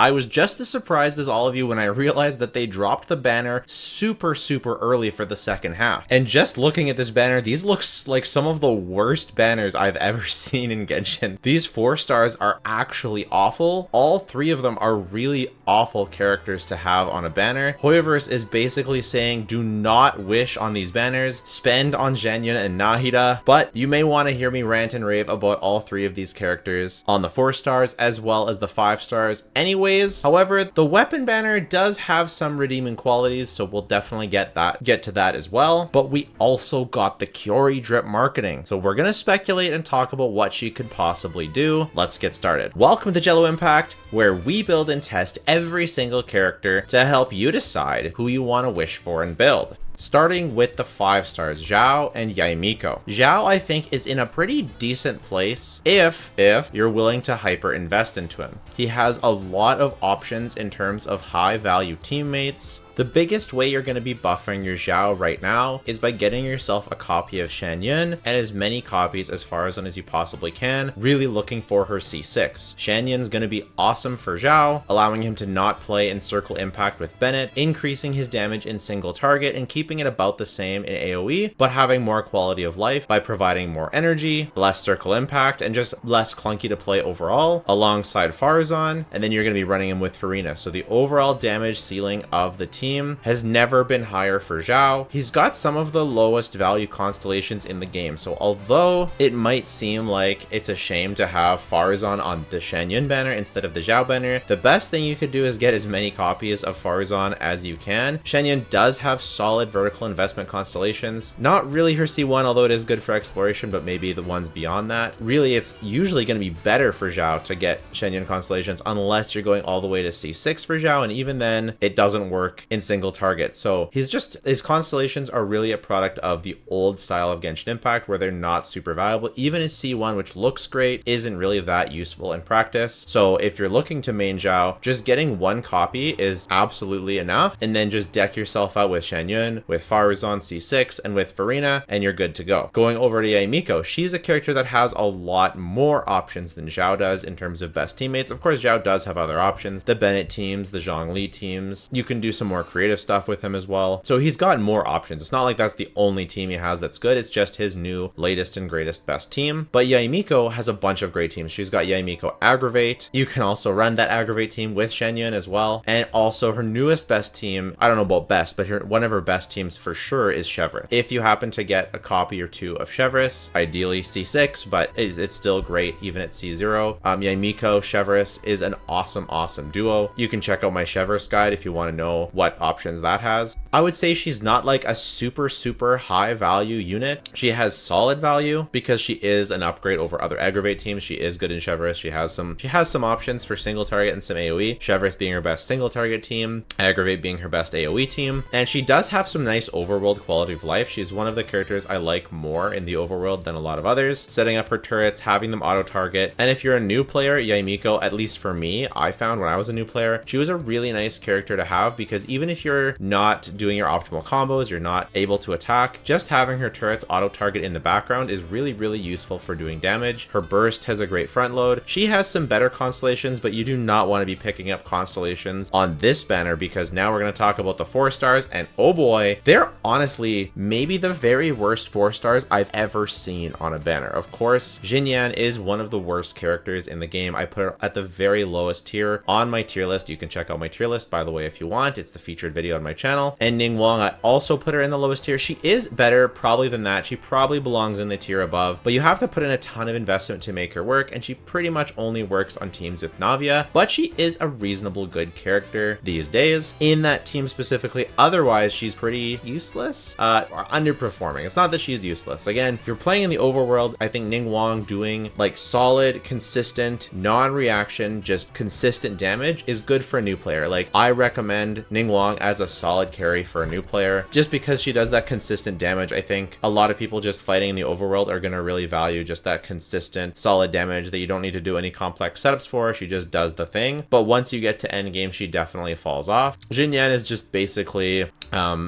I was just as surprised as all of you when I realized that they dropped the banner super early for the second half. And just looking at this banner, these looks like some of the worst banners I've ever seen in Genshin. These 4 stars are actually awful. All 3 of them are really awful characters to have on a banner. Hoyoverse is basically saying do not wish on these banners, spend on Zhangyun and Nahida, but you may want to hear me rant and rave about all 3 of these characters on the 4 stars as well as the 5 stars anyways. However, the weapon banner does have some redeeming qualities, so we'll definitely get to that as well. But we also got the Chiori drip marketing, so we're gonna speculate and talk about what she could possibly do. Let's get started. Welcome to Jello Impact, where we build and test every single character to help you decide who you want to wish for and build. Starting with the 5 stars, Xiao and Yaemiko. Xiao, I think, is in a pretty decent place if you're willing to hyper invest into him. He has a lot of options in terms of high value teammates. The biggest way you're going to be buffering your Xiao right now is by getting yourself a copy of Zhangyun and as many copies as Farazan as you possibly can, really looking for her C6. Zhangyun's going to be awesome for Xiao, allowing him to not play in circle impact with Bennett, increasing his damage in single target and keeping it about the same in AoE, but having more quality of life by providing more energy, less circle impact, and just less clunky to play overall, alongside Farazan, and then you're going to be running him with Farina. So the overall damage ceiling of the team has never been higher for Xiao. He's got some of the lowest value constellations in the game, so although it might seem like it's a shame to have Farazan on the Zhangyun banner instead of the Xiao banner, the best thing you could do is get as many copies of Farazan as you can. Zhangyun does have solid vertical investment constellations. Not really her C1, although it is good for exploration, but maybe the ones beyond that. Really, it's usually going to be better for Xiao to get Zhangyun constellations unless you're going all the way to C6 for Xiao, and even then, it doesn't work in single target. So his constellations are really a product of the old style of Genshin Impact where they're not super valuable. Even his C1, which looks great, isn't really that useful in practice. So if you're looking to main Xiao, just getting 1 copy is absolutely enough, and then just deck yourself out with Zhangyun, with Farazan C6, and with Farina, and you're good to go. Going over to Yaemiko, she's a character that has a lot more options than Xiao does in terms of best teammates. Of course, Xiao does have other options, the Bennett teams, the Zhongli teams. You can do some more creative stuff with him as well. So he's got more options. It's not like that's the only team he has that's good. It's just his new latest and greatest best team. But Yaemiko has a bunch of great teams. She's got Yaemiko Aggravate. You can also run that Aggravate team with Zhangyun as well. And also her newest best team, I don't know about best, but one of her best teams for sure is Chevron. If you happen to get a copy or 2 of Chevron, ideally C6, but it's still great even at C0. Yaemiko Chevron is an awesome duo. You can check out my Chevron guide if you want to know what options that has. I would say she's not like a super high value unit. She has solid value because she is an upgrade over other Aggravate teams. She is good in Chevron. She has some options for single target and some AoE. Chevron being her best single target team, Aggravate being her best AoE team, and she does have some nice overworld quality of life. She's one of the characters I like more in the overworld than a lot of others. Setting up her turrets, having them auto target, and if you're a new player, Yaemiko, at least for me, I found when I was a new player, she was a really nice character to have because even if you're not doing your optimal combos, you're not able to attack, just having her turrets auto target in the background is really useful for doing damage. Her burst has a great front load. She has some better constellations, but you do not want to be picking up constellations on this banner because now we're going to talk about the 4 stars, and oh boy, they're honestly maybe the very worst 4 stars I've ever seen on a banner. Of course, Xinyan is one of the worst characters in the game. I put her at the very lowest tier on my tier list. You can check out my tier list, by the way, if you want. It's the featured video on my channel. And Ningguang, I also put her in the lowest tier. She is better probably than that. She probably belongs in the tier above, but you have to put in a ton of investment to make her work, and she pretty much only works on teams with Navia, but she is a reasonable good character these days in that team specifically. Otherwise, she's pretty useless or underperforming. It's not that she's useless. Again, if you're playing in the overworld, I think Ningguang doing like solid, consistent, non-reaction, just consistent damage is good for a new player. Like, I recommend Ningguang as a solid carry scary for a new player. Just because she does that consistent damage, I think a lot of people just fighting in the overworld are going to really value just that consistent, solid damage that you don't need to do any complex setups for. She just does the thing. But once you get to endgame, she definitely falls off. Jin Yan is just basically,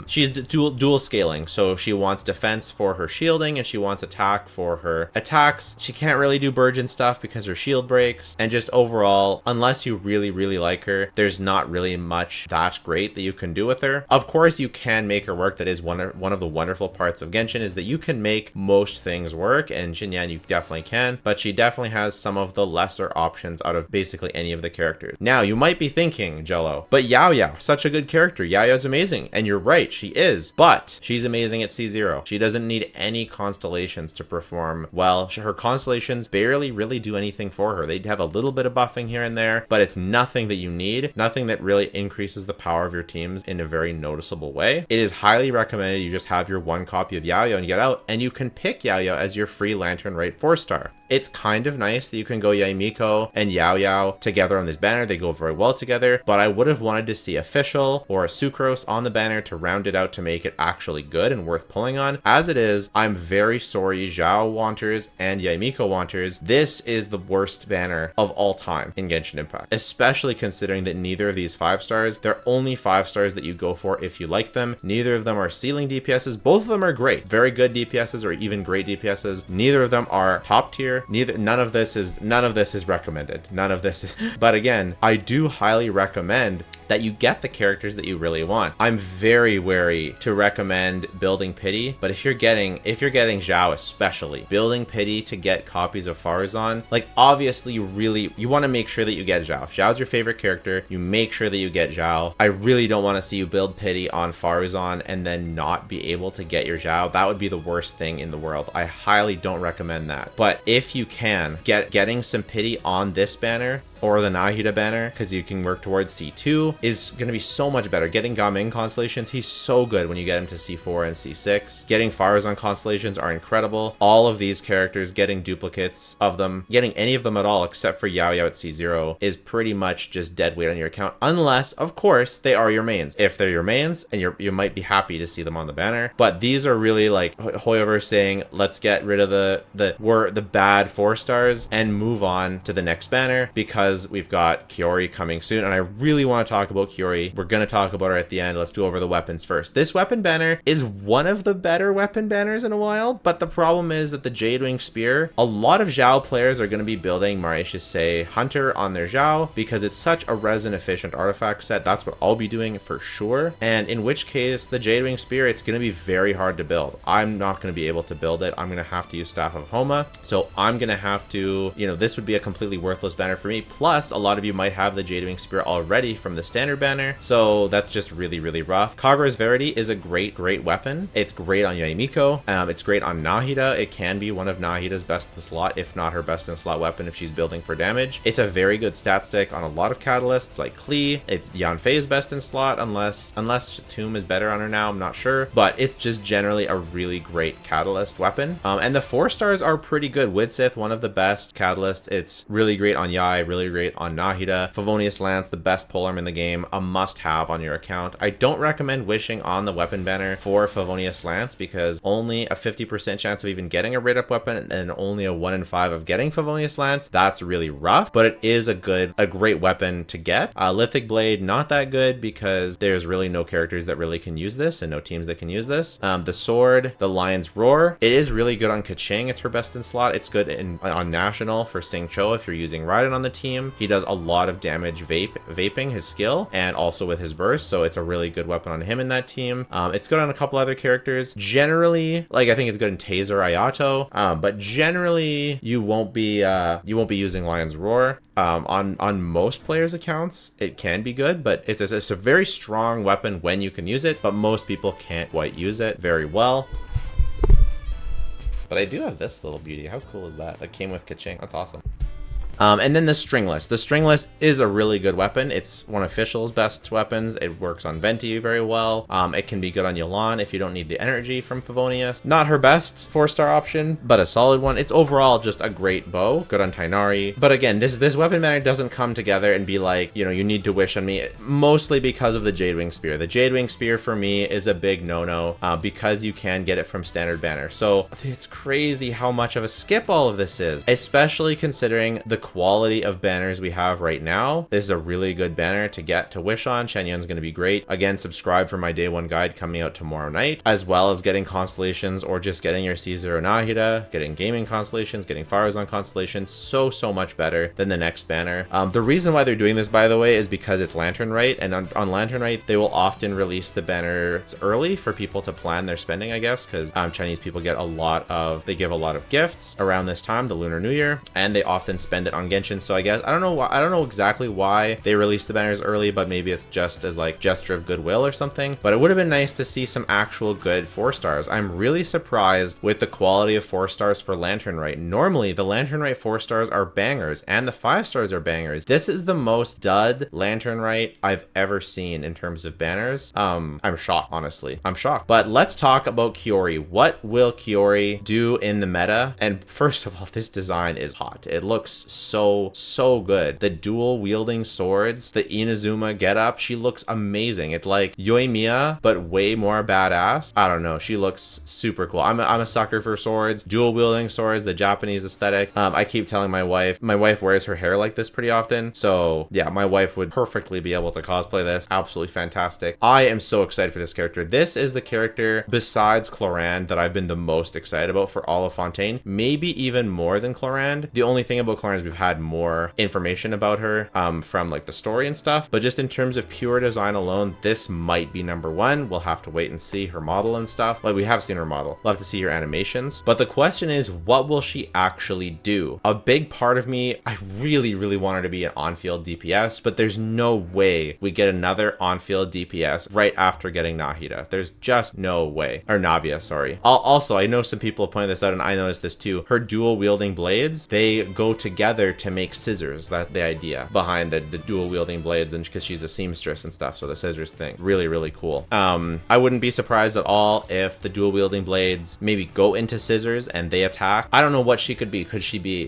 she's dual scaling. So she wants defense for her shielding and she wants attack for her attacks. She can't really do Burgeon stuff because her shield breaks. And just overall, unless you really, really like her, there's not really much that great that you can do with her. Of course, you can make her work. That is one of the wonderful parts of Genshin, is that you can make most things work, and Jin Yan you definitely can, but she definitely has some of the lesser options out of basically any of the characters. Now, you might be thinking, Jello, but Yao Yao, such a good character. Yao Yao's amazing, and you're right, she is, but she's amazing at C0. She doesn't need any constellations to perform well. Her constellations barely really do anything for her. They have a little bit of buffing here and there, but it's nothing that you need, nothing that really increases the power of your teams in a very noticeable way. It is highly recommended you just have your one copy of Yao Yao and get out, and you can pick Yao Yao as your free Lantern Rite 4-star. It's kind of nice that you can go Yaimiko and Yao Yao together on this banner. They go very well together, but I would have wanted to see Official or a Sucrose on the banner to round it out to make it actually good and worth pulling on. As it is, I'm very sorry, Zhao wanters and Yaimiko wanters. This is the worst banner of all time in Genshin Impact, especially considering that neither of these 5-stars, they're only 5-stars that you go for if you like them. Neither of them are ceiling DPSs. Both of them are great, very good DPSs or even great DPSs. Neither of them are top tier. None of this is recommended. None of this is, but again, I do highly recommend that you get the characters that you really want. I'm very wary to recommend building Pity, but if you're getting Zhao especially, building Pity to get copies of Farazan, like obviously you want to make sure that you get Zhao. If Zhao's your favorite character, you make sure that you get Zhao. I really don't want to see you build Pity on Farazan and then not be able to get your Zhao. That would be the worst thing in the world. I highly don't recommend that. But if you can, getting some Pity on this banner or the Nahida banner, because you can work towards C2, is going to be so much better. Getting Gaming constellations, he's so good when you get him to C4 and C6. Getting Farazan constellations are incredible. All of these characters, getting duplicates of them, getting any of them at all except for Yao Yao at C0 is pretty much just dead weight on your account, unless, of course, they are your mains. If they're your mains, and you might be happy to see them on the banner, but these are really like Hoyover saying, let's get rid of the bad 4-stars and move on to the next banner, because we've got Chiori coming soon, and I really want to talk about Chiori. We're going to talk about her at the end. Let's do over the weapons first. This weapon banner is one of the better weapon banners in a while, but the problem is that the Jadewing Spear, a lot of Zhao players are going to be building Marisha's Say Hunter on their Zhao because it's such a resin efficient artifact set. That's what I'll be doing for sure, and in which case the Jadewing Spear, it's going to be very hard to build. I'm not going to be able to build it. I'm going to have to use Staff of Homa, so I'm going to have to, this would be a completely worthless banner for me. Plus, a lot of you might have the Jadewing Spear already from the standard banner, so that's just really, really rough. Kagura's Verity is a great weapon. It's great on Yaimiko. It's great on Nahida. It can be one of Nahida's best in the slot, if not her best in slot weapon if she's building for damage. It's a very good stat stick on a lot of catalysts like Klee. It's Yanfei's best in slot, unless Tomb is better on her now, I'm not sure, but it's just generally a really great catalyst weapon. And the 4-stars are pretty good. Widsith, one of the best catalysts. It's really great on Yai, really great on Nahida. Favonius Lance, the best polearm in the game, a must-have on your account. I don't recommend wishing on the weapon banner for Favonius Lance because only a 50% chance of even getting a rate-up weapon and only a 1 in 5 of getting Favonius Lance. That's really rough, but it is a great weapon to get. Lithic Blade, not that good because there's really no characters that really can use this and no teams that can use this. The Sword, the Lion's Roar, it is really good on Kaching. It's her best in slot. It's good on National for Sing Cho if you're using Raiden on the team. He does a lot of damage vaping his skill and also with his burst, so it's a really good weapon on him in that team. It's good on a couple other characters. Generally, like I think it's good in Taser Ayato, but generally you won't be using Lion's Roar. On most players' accounts, it can be good, but it's a very strong weapon when you can use it, but most people can't quite use it very well. But I do have this little beauty. How cool is that? That came with Kaching. That's awesome. And then the stringless. The stringless is a really good weapon. It's one of Fischl's best weapons. It works on Venti very well. It can be good on Yolan if you don't need the energy from Favonius. Not her best 4-star option, but a solid one. It's overall just a great bow. Good on Tainari. But again, this weapon banner doesn't come together and be like, you know, you need to wish on me, mostly because of the Jadewing Spear. The Jadewing Spear for me is a big no-no because you can get it from standard banner. So it's crazy how much of a skip all of this is, especially considering the quality of banners we have right now. This is a really good banner to get to wish on. Shenyun's going to be great. Again, subscribe for my day one guide coming out tomorrow night, as well as getting constellations or just getting your C0 Nahida, getting gaming constellations, getting Farazan constellations. So much better than the next banner. The reason why they're doing this, by the way, is because it's Lantern Rite, and on Lantern Rite, they will often release the banners early for people to plan their spending, I guess, because Chinese people get they give a lot of gifts around this time, the Lunar New Year, and they often spend it on Genshin. So I guess I don't know exactly why they released the banners early, but maybe it's just as like gesture of goodwill or something. But it would have been nice to see some actual good 4-stars. I'm really surprised with the quality of 4-stars for Lantern Rite. Normally the Lantern Rite 4-stars are bangers and the 5-stars are bangers. This is the most dud Lantern Rite I've ever seen in terms of banners. I'm shocked, honestly. I'm shocked. But let's talk about Chiori. What will Chiori do in the meta? And first of all, this design is hot. It looks so good. The dual wielding swords, the Inazuma getup, she looks amazing. It's like Yoimiya, but way more badass. I don't know. She looks super cool. I'm a sucker for swords, dual wielding swords, the Japanese aesthetic. I keep telling my wife wears her hair like this pretty often. So yeah, my wife would perfectly be able to cosplay this. Absolutely fantastic. I am so excited for this character. This is the character besides Clorinde that I've been the most excited about for all of Fontaine. Maybe even more than Clorinde. The only thing about Clorinde is we've had more information about her from like the story and stuff. But just in terms of pure design alone, this might be number one. We'll have to wait and see her model and stuff. Like, we have seen her model. We'll have to see her animations. But the question is, what will she actually do? A big part of me, I really want her to be an on-field DPS, but there's no way we get another on-field DPS right after getting Nahida. There's just no way. Or Navia, sorry. Also, I know some people have pointed this out, and I noticed this too. Her dual wielding blades, they go together to make scissors. That's the idea behind the dual wielding blades, and because she's a seamstress and stuff, so the scissors thing, really cool. I wouldn't be surprised at all if the dual wielding blades maybe go into scissors and they attack. I don't know what she could be.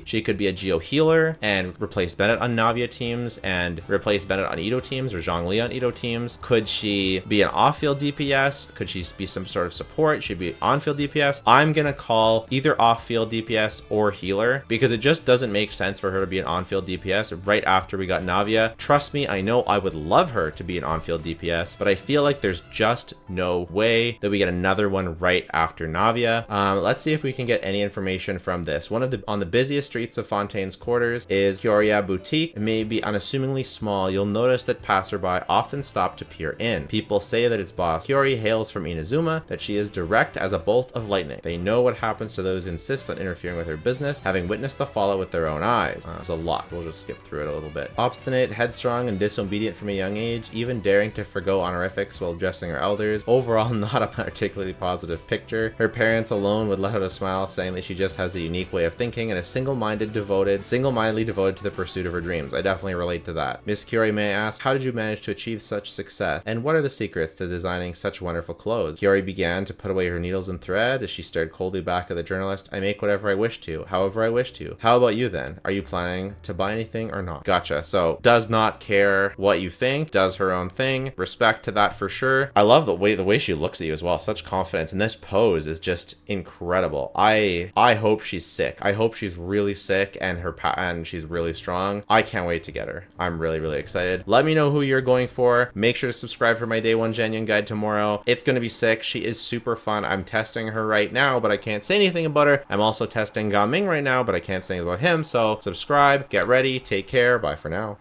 She could be a Geo healer and replace Bennett on Navia teams and replace Bennett on Ito teams, or Zhongli on Ito teams. Could she be an off-field DPS? Could she be some sort of support? She'd be on-field DPS. I'm gonna call either off-field DPS or healer, because it just doesn't make sense for her to be an on-field DPS right after we got Navia. Trust me, I know I would love her to be an on-field DPS, but I feel like there's just no way that we get another one right after Navia. Let's see if we can get any information from this. On the busiest streets of Fontaine's quarters is Chiori Boutique. It may be unassumingly small. You'll notice that passerby often stop to peer in. People say that its boss Chiori hails from Inazuma, that she is direct as a bolt of lightning. They know what happens to those who insist on interfering with her business, having witnessed the fallout with their own eyes. There's a lot. We'll just skip through it a little bit. Obstinate, headstrong, and disobedient from a young age, even daring to forgo honorifics while addressing her elders. Overall, not a particularly positive picture. Her parents alone would let out a smile, saying that she just has a unique way of thinking and is single-mindedly devoted to the pursuit of her dreams. I definitely relate to that. Miss Chiori, may I ask, how did you manage to achieve such success? And what are the secrets to designing such wonderful clothes? Chiori began to put away her needles and thread as she stared coldly back at the journalist. I make whatever I wish to, however I wish to. How about you then? Are you planning to buy anything or not? Gotcha. So, does not care what you think, does her own thing. Respect to that for sure. I love the way she looks at you as well. Such confidence. And this pose is just incredible. I hope she's sick. I hope she's really sick and she's really strong. I can't wait to get her. I'm really excited. Let me know who you're going for. Make sure to subscribe for my day one Genuine guide tomorrow. It's gonna be sick. She is super fun. I'm testing her right now, but I can't say anything about her. I'm also testing Ga Ming right now, but I can't say anything about him. So subscribe, get ready, take care. Bye for now.